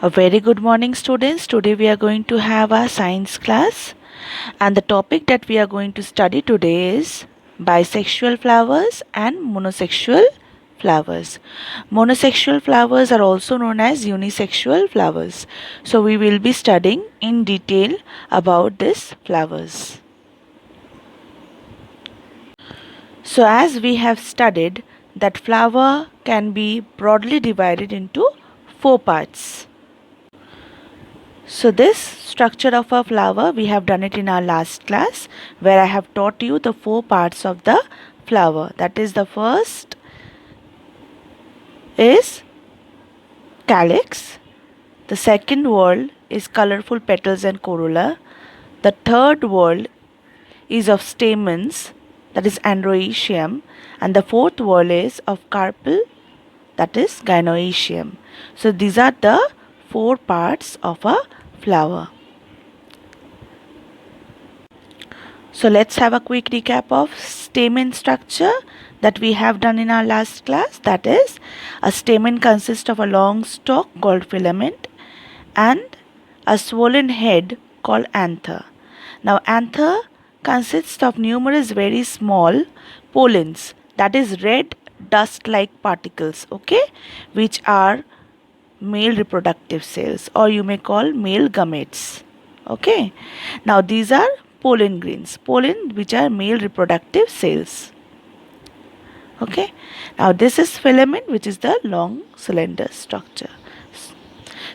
A very good morning, students. Today we are going to have our science class, and the topic that we are going to study today is bisexual flowers and monosexual flowers. Monosexual flowers are also known as unisexual flowers. So we will be studying in detail about these flowers. So as we have studied that flower can be broadly divided into four parts. So this structure of a flower, we have done it in our last class where I have taught you the four parts of the flower. That is, the first is calyx, the second whorl is colorful petals and corolla, the third whorl is of stamens, that is androecium, and the fourth whorl is of carpel, that is gynoecium. So these are the four parts of a flower. So let's have a quick recap of stamen structure that we have done in our last class. That is, a stamen consists of a long stalk called filament and a swollen head called anther. Now anther consists of numerous very small pollens, that is red dust-like particles, okay, which are male reproductive cells, or you may call male gametes. Okay, now these are pollen grains, pollen which are male reproductive cells. Okay, now this is filament, which is the long cylinder structure.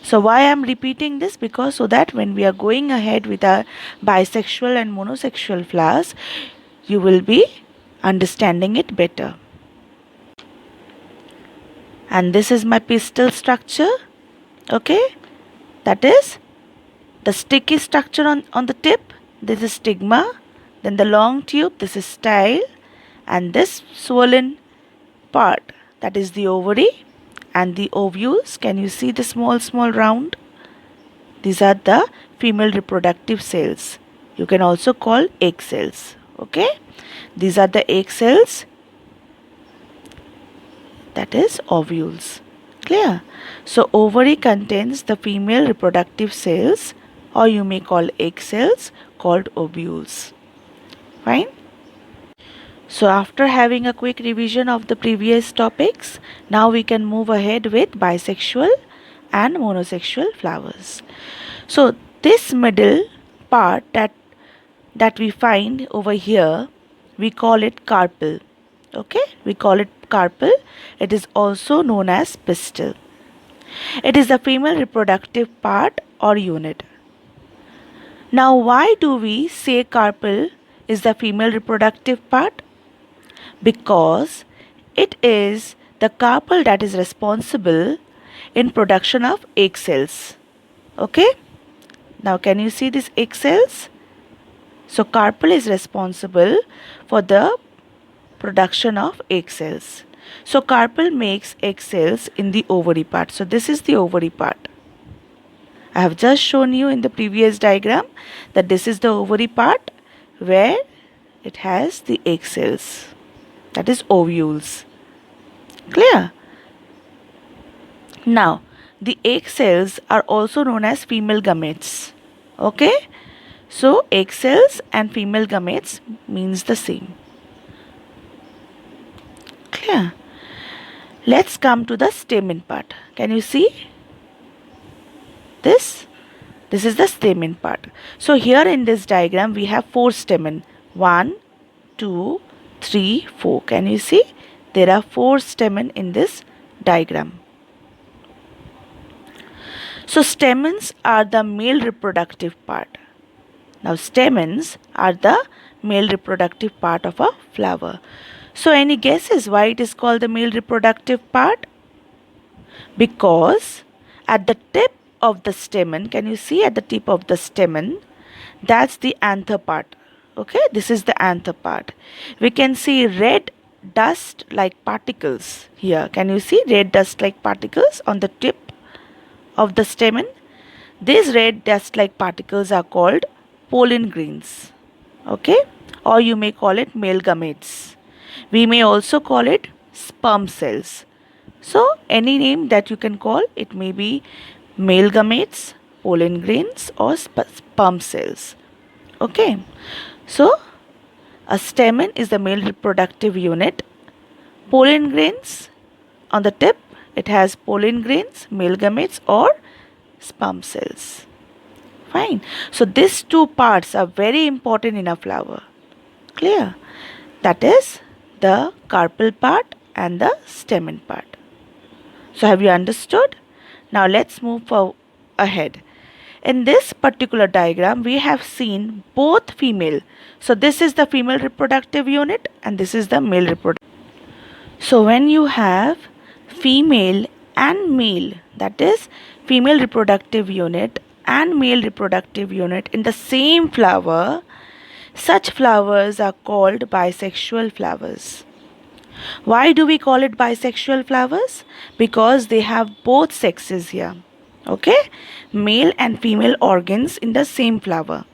So why I am repeating this? Because so that when we are going ahead with our bisexual and monosexual flowers, you will be understanding it better. And this is my pistil structure. Okay, that is the sticky structure on the tip. This is stigma. Then the long tube, this is style, and this swollen part, that is the ovary, and the ovules. Can you see the small round? These are the female reproductive cells. You can also call egg cells. Okay, these are the egg cells, that is ovules. Clear? So ovary contains the female reproductive cells, or you may call egg cells, called ovules. Fine? So after having a quick revision of the previous topics, now we can move ahead with bisexual and monosexual flowers. So this middle part that we find over here, we call it carpel. Okay, we call it carpel. It is also known as pistil. It is the female reproductive part or unit. Now why do we say carpel is the female reproductive part? Because it is the carpel that is responsible in production of egg cells. Okay, now can you see these egg cells? So carpel is responsible for the production of egg cells. So carpel makes egg cells in the ovary part. So this is the ovary part. I have just shown you in the previous diagram that this is the ovary part where it has the egg cells, that is ovules. Clear? Now the egg cells are also known as female gametes. Okay, so egg cells and female gametes means the same. Clear? Let's come to the stamen part. Can you see this? This is the stamen part. So here in this diagram we have four stamen. 1, 2, 3, 4. Can you see? There are four stamen in this diagram. So stamens are the male reproductive part. Now stamens are the male reproductive part of a flower. So any guesses why it is called the male reproductive part? Because at the tip of the stamen, can you see at the tip of the stamen, that's the anther part. Okay, this is the anther part. We can see red dust like particles here. Can you see red dust like particles on the tip of the stamen? These red dust like particles are called pollen grains. Okay, or you may call it male gametes. We may also call it sperm cells. So any name that you can call, it may be male gametes, pollen grains, or sperm cells. Okay, so a stamen is the male reproductive unit. Pollen grains on the tip, it has pollen grains, male gametes, or sperm cells. Fine. So these two parts are very important in a flower. Clear? That is the carpel part and the stamen part. So have you understood? Now let's move ahead. In this particular diagram, we have seen both female. So this is the female reproductive unit and this is the male reproductive. So when you have female and male, that is female reproductive unit and male reproductive unit in the same flower, such flowers are called bisexual flowers. Why do we call it bisexual flowers? Because they have both sexes here. Okay? Male and female organs in the same flower.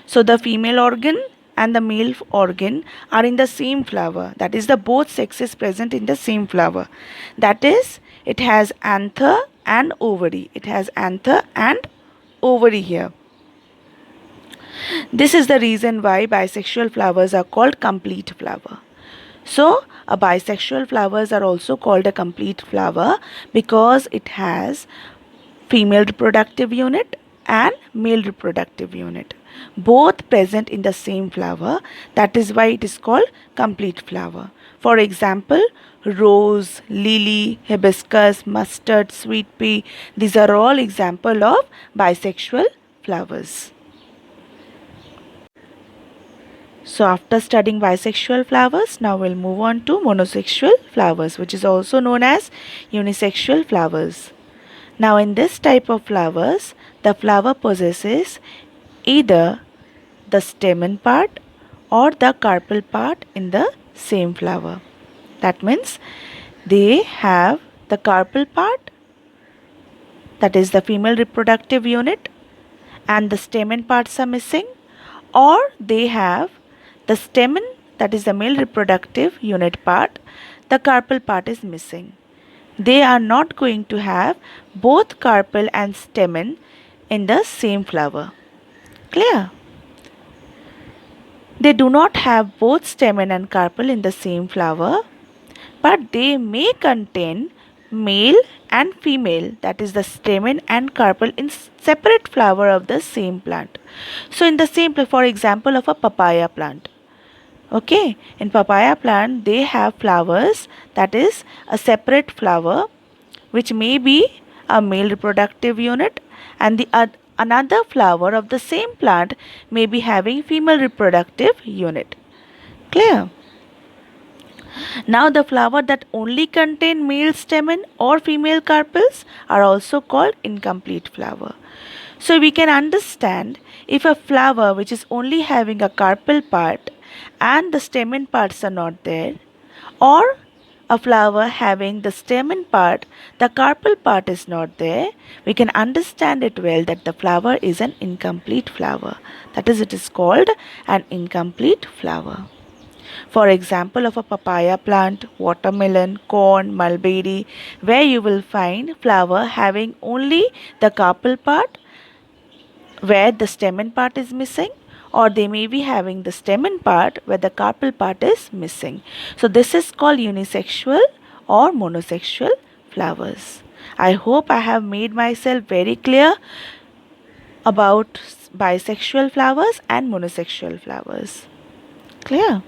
So the female organ and the male organ are in the same flower. That is the both sexes present in the same flower. That is, it has anther and ovary. It has anther and ovary here. This is the reason why bisexual flowers are called complete flower. So a bisexual flowers are also called a complete flower because it has female reproductive unit and male reproductive unit, both present in the same flower. That is why it is called complete flower. For example, rose, lily, hibiscus, mustard, sweet pea, these are all examples of bisexual flowers. So after studying bisexual flowers, now we'll move on to monosexual flowers, which is also known as unisexual flowers. Now in this type of flowers, the flower possesses either the stamen part or the carpel part in the same flower. That means they have the carpel part, that is the female reproductive unit, and the stamen parts are missing, or they have the stamen, that is the male reproductive unit part, the carpel part is missing. They are not going to have both carpel and stamen in the same flower. Clear? They do not have both stamen and carpel in the same flower, but they may contain male and female, that is the stamen and carpel, in separate flower of the same plant. So in the same, for example, of a papaya plant. Okay, in papaya plant they have flowers, that is a separate flower which may be a male reproductive unit, and the another flower of the same plant may be having female reproductive unit. Clear? Now the flower that only contain male stamen or female carpels are also called incomplete flower. So we can understand, if a flower which is only having a carpel part and the stamen parts are not there, or a flower having the stamen part, the carpel part is not there, we can understand it well that the flower is an incomplete flower. That is, it is called an incomplete flower. For example of a papaya plant, watermelon, corn, mulberry, where you will find flower having only the carpel part where the stamen part is missing, or they may be having the stamen part where the carpel part is missing. So this is called unisexual or monosexual flowers. I hope I have made myself very clear about bisexual flowers and monosexual flowers. Clear?